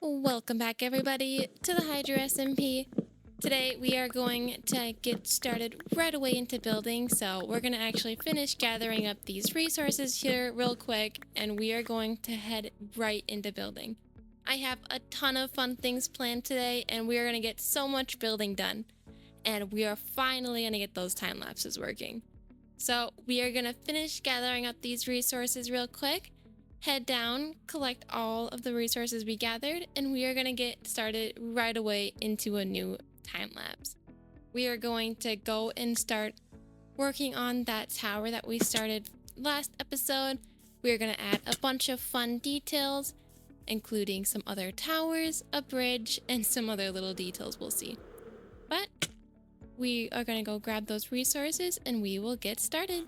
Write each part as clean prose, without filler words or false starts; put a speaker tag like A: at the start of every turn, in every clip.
A: Welcome back everybody to the HyrdoSmp. Today we are going to get started right away into building, so we're going to actually finish gathering up these resources here real quick and we are going to head right into building. I have a ton of fun things planned today and we are going to get so much building done, and we are finally going to get those time lapses working. So we are going to finish gathering up these resources real quick, head down, collect all of the resources we gathered, and we are going to get started right away into a new time lapse. We are going to go and start working on that tower that we started last episode. We are going to add a bunch of fun details, including some other towers, a bridge, and some other little details we'll see. But we are going to go grab those resources and we will get started.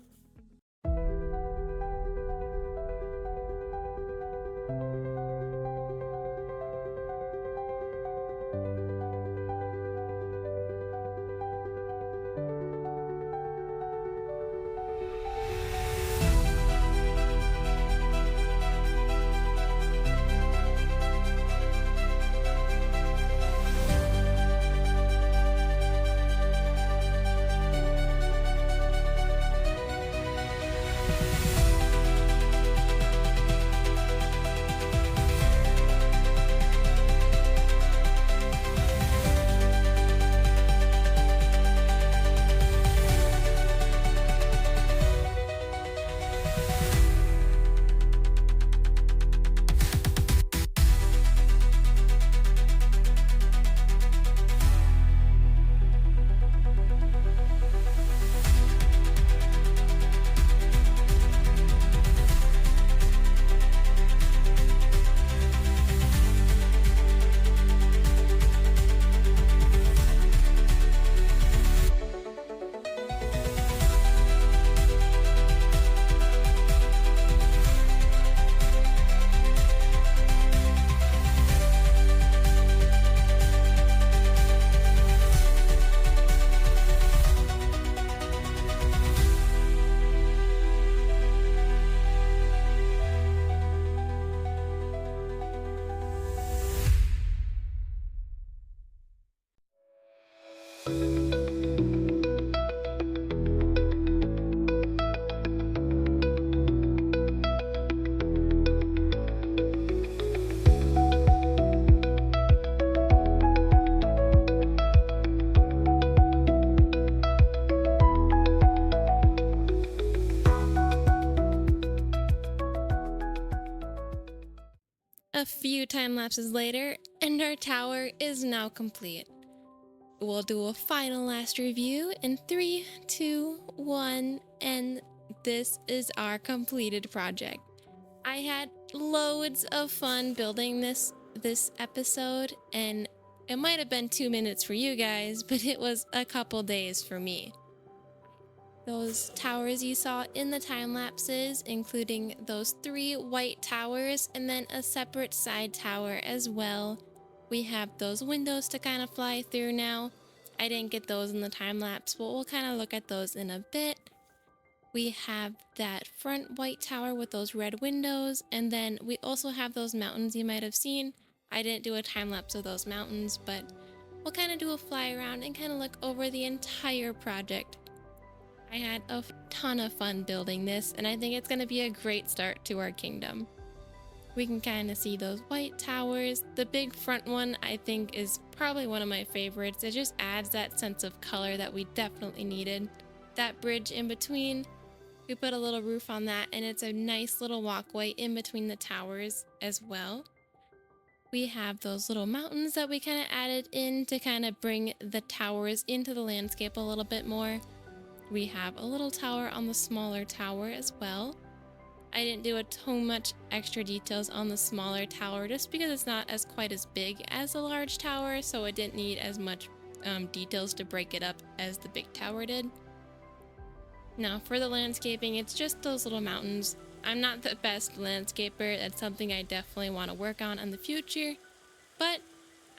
A: A few time lapses later, and our tower is now complete. We'll do a final last review in 3, 2, 1, and this is our completed project. I had loads of fun building this episode, and it might have been 2 minutes for you guys, but it was a couple days for me. Those towers you saw in the time lapses, including those 3 white towers and then a separate side tower as well. We have those windows to kind of fly through now. I didn't get those in the time lapse, but we'll kind of look at those in a bit. We have that front white tower with those red windows, and then we also have those mountains you might have seen. I didn't do a time lapse of those mountains, but we'll kind of do a fly around and kind of look over the entire project. I had a ton of fun building this, and I think it's going to be a great start to our kingdom. We can kind of see those white towers. The big front one I think is probably one of my favorites. It just adds that sense of color that we definitely needed. That bridge in between, we put a little roof on that, and it's a nice little walkway in between the towers as well. We have those little mountains that we kind of added in to kind of bring the towers into the landscape a little bit more. We have a little tower on the smaller tower as well. I didn't do too much extra details on the smaller tower just because it's not quite as big as the large tower, so it didn't need as much details to break it up as the big tower did. Now for the landscaping, it's just those little mountains. I'm not the best landscaper. That's something I definitely want to work on in the future, but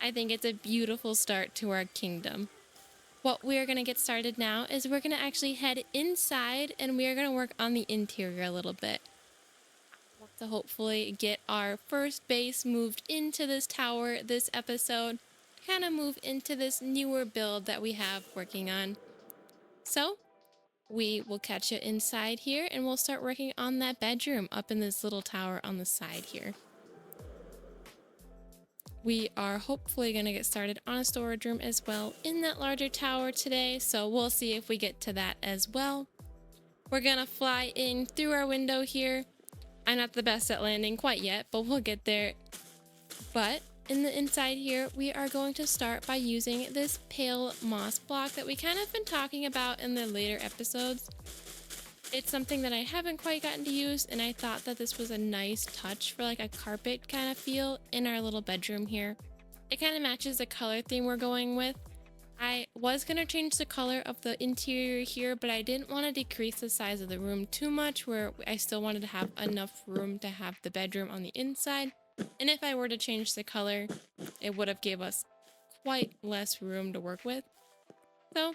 A: I think it's a beautiful start to our kingdom. What we're going to get started now is we're going to actually head inside and we are going to work on the interior a little bit. to hopefully get our first base moved into this tower this episode, kind of move into this newer build that we have working on. So we will catch you inside here and we'll start working on that bedroom up in this little tower on the side here. We are hopefully going to get started on a storage room as well in that larger tower today, so we'll see if we get to that as well. We're going to fly in through our window here. I'm not the best at landing quite yet, but we'll get there. But in the inside here, we are going to start by using this pale moss block that we kind of been talking about in the later episodes. It's something that I haven't quite gotten to use, and I thought that this was a nice touch for like a carpet kind of feel in our little bedroom here. It kind of matches the color theme we're going with. I was going to change the color of the interior here, but I didn't want to decrease the size of the room too much, where I still wanted to have enough room to have the bedroom on the inside. And if I were to change the color, it would have gave us quite less room to work with. So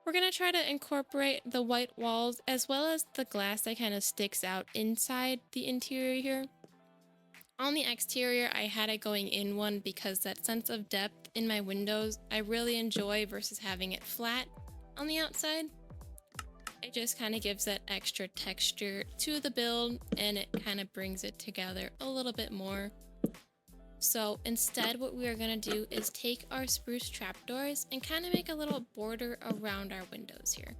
A: we're going to try to incorporate the white walls as well as the glass that kind of sticks out inside the interior here. On the exterior, I had it going in one because that sense of depth in my windows I really enjoy versus having it flat on the outside. It just kind of gives that extra texture to the build and it kind of brings it together a little bit more. So instead what we are going to do is take our spruce trapdoors and kind of make a little border around our windows here.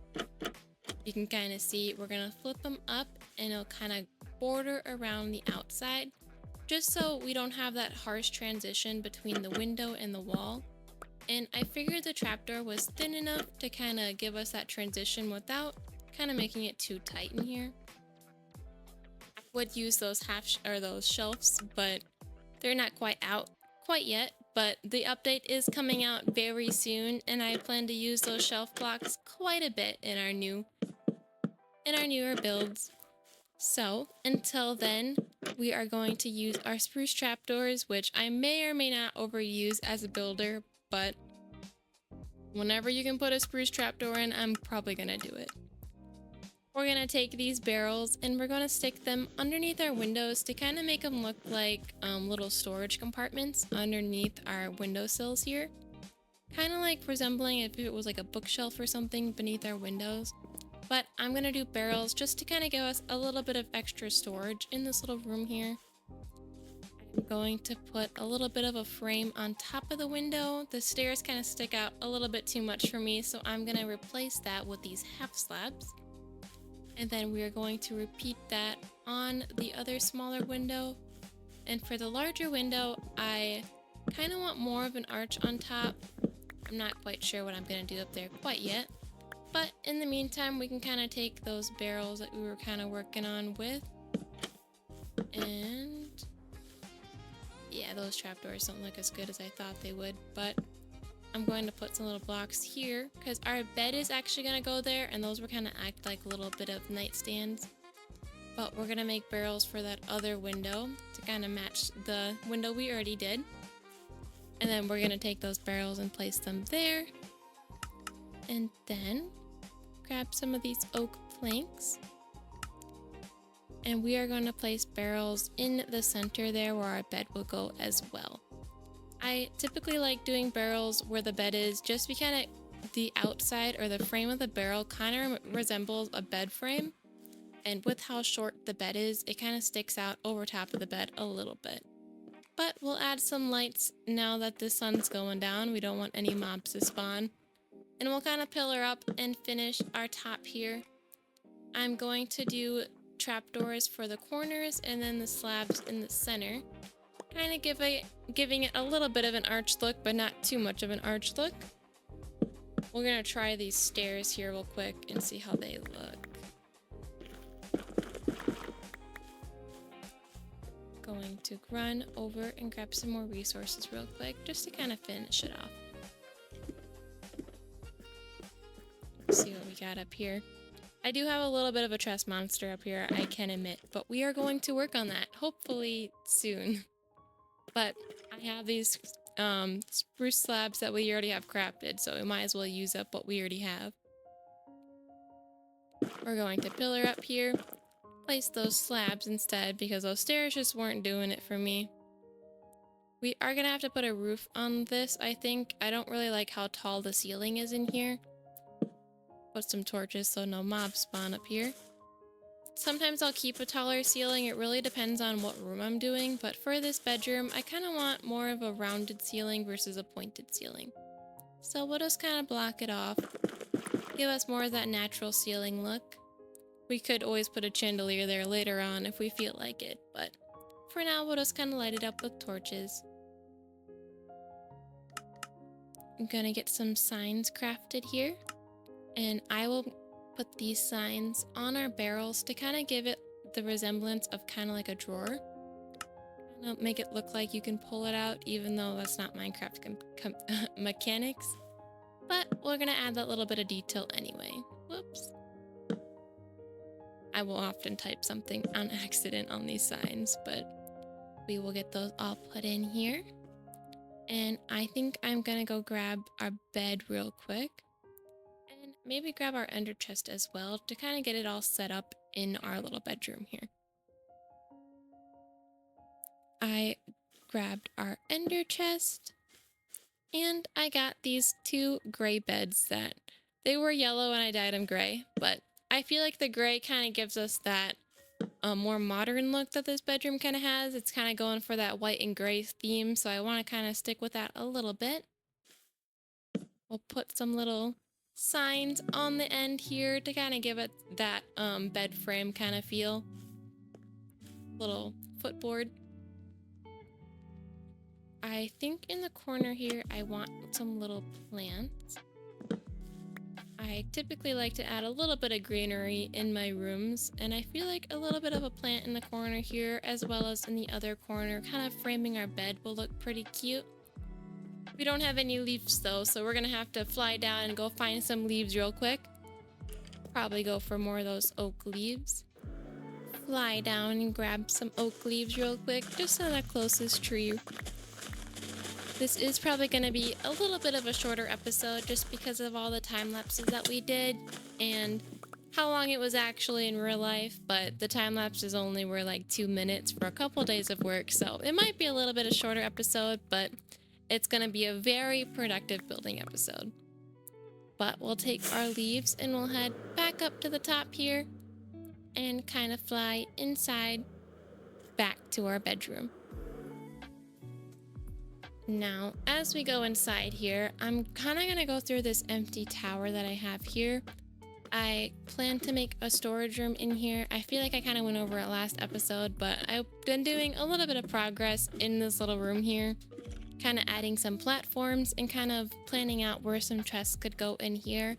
A: You can kind of see we're going to flip them up and it'll kind of border around the outside, just so we don't have that harsh transition between the window and the wall. And I figured the trapdoor was thin enough to kind of give us that transition without kind of making it too tight in here. I would use those those shelves, but they're not quite out quite yet. But the update is coming out very soon, and I plan to use those shelf blocks quite a bit in our newer builds. So until then, we are going to use our spruce trapdoors, which I may or may not overuse as a builder, but whenever you can put a spruce trapdoor in, I'm probably gonna do it. We're gonna take these barrels and we're gonna stick them underneath our windows to kind of make them look like little storage compartments underneath our windowsills here. Kind of like resembling if it was like a bookshelf or something beneath our windows. But I'm gonna do barrels just to kind of give us a little bit of extra storage in this little room here. I'm going to put a little bit of a frame on top of the window. The stairs kind of stick out a little bit too much for me, so I'm gonna replace that with these half slabs. And then we are going to repeat that on the other smaller window. And for the larger window, I kind of want more of an arch on top. I'm not quite sure what I'm gonna do up there quite yet. But in the meantime, we can kind of take those barrels that we were kind of working on with. And yeah, those trapdoors don't look as good as I thought they would. But I'm going to put some little blocks here because our bed is actually going to go there. And those will kind of act like a little bit of nightstands. But we're going to make barrels for that other window to kind of match the window we already did. And then we're going to take those barrels and place them there. And then grab some of these oak planks. And we are going to place barrels in the center there where our bed will go as well. I typically like doing barrels where the bed is just because the outside or the frame of the barrel kind of resembles a bed frame. And with how short the bed is, it kind of sticks out over top of the bed a little bit. But we'll add some lights now that the sun's going down. We don't want any mobs to spawn. And we'll kind of pillar up and finish our top here. I'm going to do trapdoors for the corners and then the slabs in the center. Kind of giving it a little bit of an arch look, but not too much of an arch look. We're going to try these stairs here real quick and see how they look. Going to run over and grab some more resources real quick just to kind of finish it off. Let's see what we got up here. I do have a little bit of a chest monster up here, I can admit, but we are going to work on that, hopefully soon. But I have these spruce slabs that we already have crafted, so we might as well use up what we already have. We're going to pillar up here, place those slabs instead because those stairs just weren't doing it for me. We are gonna have to put a roof on this, I think. I don't really like how tall the ceiling is in here. Put some torches so no mobs spawn up here. Sometimes I'll keep a taller ceiling. It really depends on what room I'm doing, but for this bedroom, I kind of want more of a rounded ceiling versus a pointed ceiling. So we'll just kind of block it off, give us more of that natural ceiling look. We could always put a chandelier there later on if we feel like it, but for now, we'll just kind of light it up with torches. I'm gonna get some signs crafted here, and I will put these signs on our barrels to kind of give it the resemblance of kind of like a drawer. Make it look like you can pull it out, even though that's not Minecraft mechanics. But we're gonna add that little bit of detail anyway. Whoops. I will often type something on accident on these signs, but we will get those all put in here. And I think I'm gonna go grab our bed real quick. And maybe grab our ender chest as well to kind of get it all set up in our little bedroom here. I grabbed our ender chest. And I got these 2 gray beds that they were yellow and I dyed them gray. But I feel like the gray kind of gives us that more modern look that this bedroom kind of has. It's kind of going for that white and gray theme, so I want to kind of stick with that a little bit. We'll put some little signs on the end here to kind of give it that bed frame kind of feel. Little footboard. I think in the corner here I want some little plants. I typically like to add a little bit of greenery in my rooms, and I feel like a little bit of a plant in the corner here as well as in the other corner, kind of framing our bed, will look pretty cute. We don't have any leaves though, so we're gonna have to fly down and go find some leaves real quick. Probably go for more of those oak leaves. Fly down and grab some oak leaves real quick, just on the closest tree. This is probably going to be a little bit of a shorter episode just because of all the time lapses that we did and how long it was actually in real life, but the time lapses only were like 2 minutes for a couple days of work, so it might be a little bit of a shorter episode, but it's going to be a very productive building episode. But we'll take our leaves and we'll head back up to the top here and kind of fly inside back to our bedroom. Now, as we go inside here, I'm kind of going to go through this empty tower that I have here. I plan to make a storage room in here. I feel like I kind of went over it last episode, but I've been doing a little bit of progress in this little room here. Kind of adding some platforms and kind of planning out where some chests could go in here.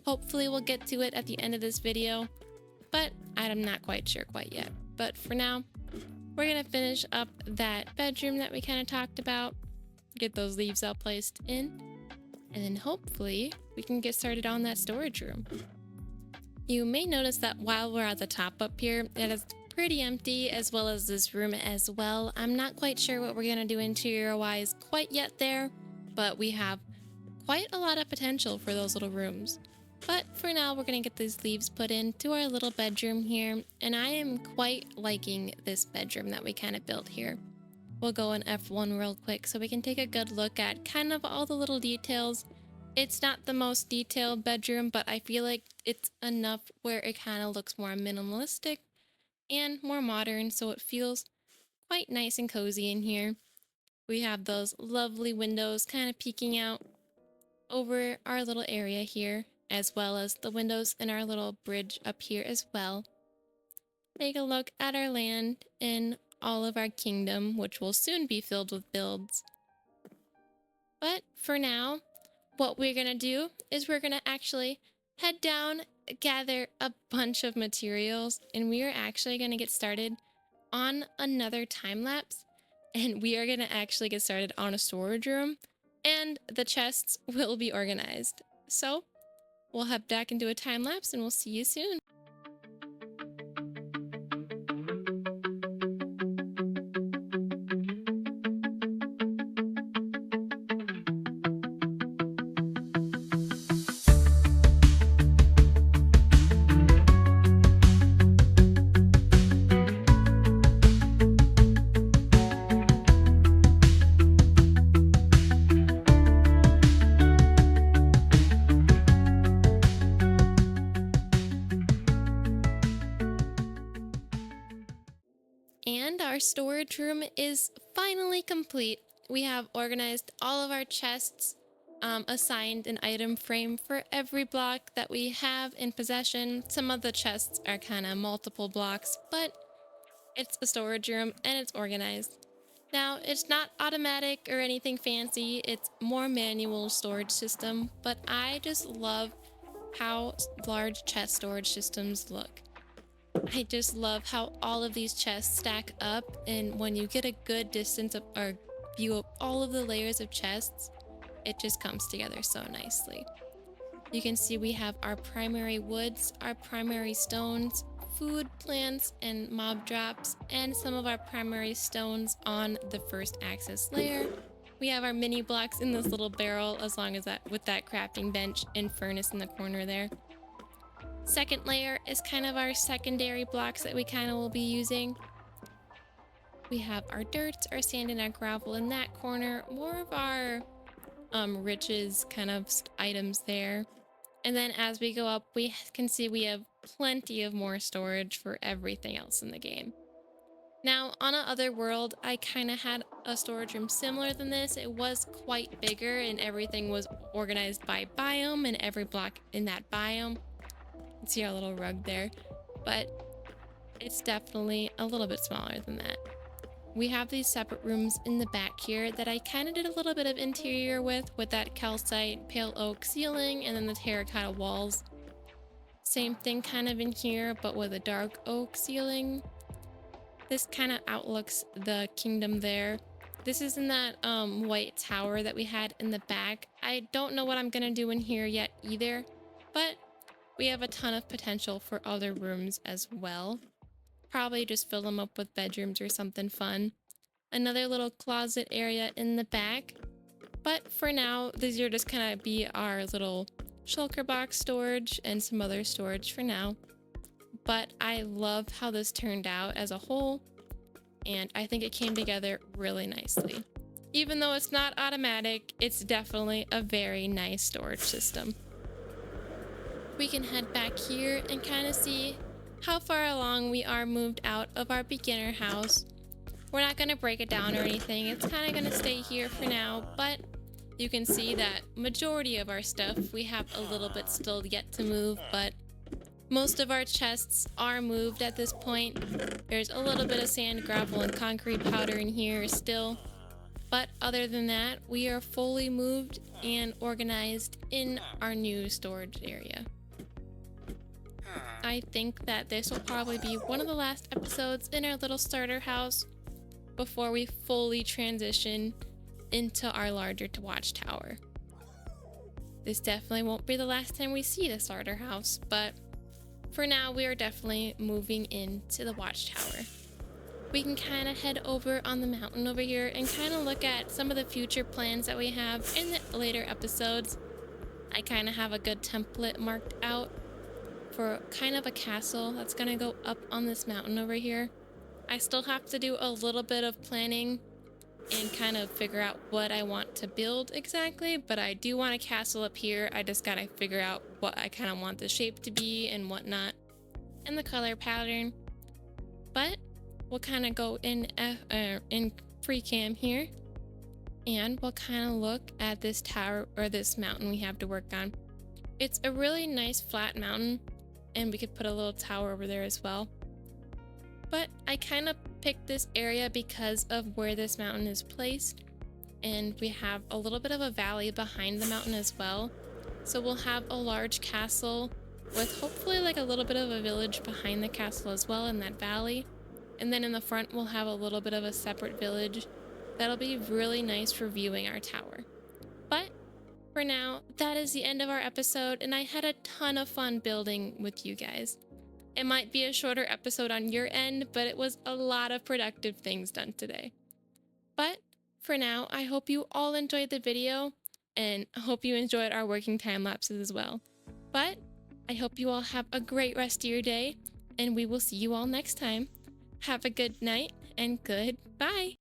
A: Hopefully we'll get to it at the end of this video, but I'm not quite sure quite yet. But for now, we're going to finish up that bedroom that we kind of talked about. Get those leaves all placed in, and then hopefully we can get started on that storage room. You may notice that while we're at the top up here, it is pretty empty, as well as this room as well. I'm not quite sure what we're gonna do interior wise quite yet there, but we have quite a lot of potential for those little rooms. But for now, we're gonna get these leaves put into our little bedroom here, and I am quite liking this bedroom that we kind of built here. We'll go in F1 real quick so we can take a good look at kind of all the little details. It's not the most detailed bedroom, but I feel like it's enough where it kind of looks more minimalistic and more modern, so it feels quite nice and cozy in here. We have those lovely windows kind of peeking out over our little area here, as well as the windows in our little bridge up here as well. Take a look at our land and all of our kingdom, which will soon be filled with builds. But for now, what we're gonna do is we're gonna actually head down, gather a bunch of materials, and we are actually gonna get started on another time lapse, and we are gonna actually get started on a storage room, and the chests will be organized. So we'll head back into a time lapse and we'll see you soon. storage room is finally complete. We have organized all of our chests, assigned an item frame for every block that we have in possession. Some of the chests are kind of multiple blocks, but it's a storage room and it's organized. Now, it's not automatic or anything fancy, it's more manual storage system, but I just love how large chest storage systems look. I just love how all of these chests stack up, and when you get a good distance of or view of all of the layers of chests, it just comes together so nicely. You can see we have our primary woods, our primary stones, food, plants, and mob drops, and some of our primary stones on the first access layer. We have our mini blocks in this little barrel, as long as that with that crafting bench and furnace in the corner there. Second layer is kind of our secondary blocks that we kind of will be using. We have our dirt, our sand, and our gravel in that corner. More of our riches kind of items there. And then as we go up, we can see we have plenty of more storage for everything else in the game. Now, on another world, I kind of had a storage room similar than this. It was quite bigger and everything was organized by biome and every block in that biome. You can see our little rug there, but it's definitely a little bit smaller than that. We have these separate rooms in the back here that I kind of did a little bit of interior with that calcite, pale oak ceiling, and then the terracotta walls. Same thing kind of in here, but with a dark oak ceiling. This kind of outlooks the kingdom there. This is in that white tower that we had in the back. I don't know what I'm gonna do in here yet either, but we have a ton of potential for other rooms as well. Probably just fill them up with bedrooms or something fun. Another little closet area in the back. But for now, these are just kind of be our little shulker box storage and some other storage for now. But I love how this turned out as a whole, and I think it came together really nicely. Even though it's not automatic, it's definitely a very nice storage system. We can head back here and kind of see how far along we are moved out of our beginner house. We're not going to break it down or anything. It's kind of going to stay here for now, but you can see that majority of our stuff, we have a little bit still yet to move, but most of our chests are moved at this point. There's a little bit of sand, gravel, and concrete powder in here still, but other than that, we are fully moved and organized in our new storage area. I think that this will probably be one of the last episodes in our little starter house before we fully transition into our larger watchtower. This definitely won't be the last time we see the starter house, but for now we are definitely moving into the watchtower. We can kind of head over on the mountain over here and kind of look at some of the future plans that we have in the later episodes. I kind of have a good template marked out for kind of a castle that's gonna go up on this mountain over here. I still have to do a little bit of planning and kind of figure out what I want to build exactly, but I do want a castle up here. I just gotta figure out what I kind of want the shape to be and whatnot, and the color pattern. But we'll kind of go in pre-cam here, and we'll kind of look at this tower or this mountain we have to work on. It's a really nice flat mountain, and we could put a little tower over there as well. But I kind of picked this area because of where this mountain is placed, and we have a little bit of a valley behind the mountain as well. So we'll have a large castle with hopefully like a little bit of a village behind the castle as well in that valley. And then in the front we'll have a little bit of a separate village that'll be really nice for viewing our tower. But for now, that is the end of our episode, and I had a ton of fun building with you guys. It might be a shorter episode on your end, but it was a lot of productive things done today. But for now, I hope you all enjoyed the video, and I hope you enjoyed our working time lapses as well. But I hope you all have a great rest of your day, and we will see you all next time. Have a good night and goodbye.